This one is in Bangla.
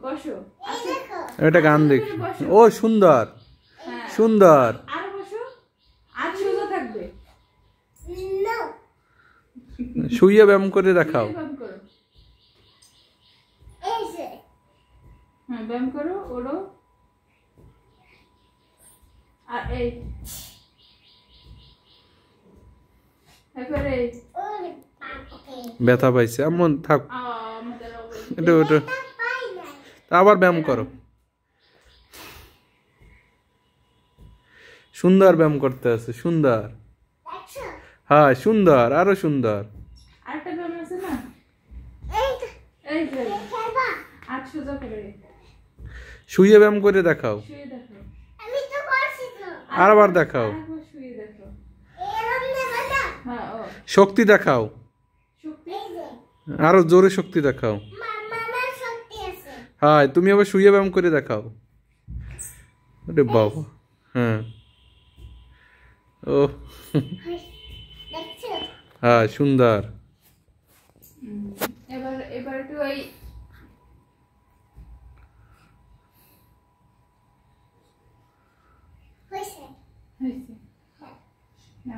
বসো এটা গান দেখি ও সুন্দর সুন্দর আর বসো আর সোজা থাকবে শুয়ে ব্যায়াম করে দেখাও হ্যাঁ ব্যায়াম করো ওড়ো আর এই এবারে ব্যথা পাইছে এমন থাক এটা ওটা আবার ব্যায়াম করো সুন্দর ব্যায়াম করতে আছে সুন্দর হ্যাঁ সুন্দর আরো সুন্দর আরেকটা ব্যায়াম আছে না এই যে আর সোজা করে শুয়ে ব্যায়াম করে দেখাও শুয়ে দেখো আবার দেখাও শুয়ে দেখো শক্তি দেখাও আরো জোরে শক্তি দেখাও হ্যাঁ তুমি আবার শুয়ে ব্যায়াম করে দেখাও আরে বাবা হ্যাঁ ও হ্যাঁ সুন্দর এবার এবার একটু ওই হয়েছে না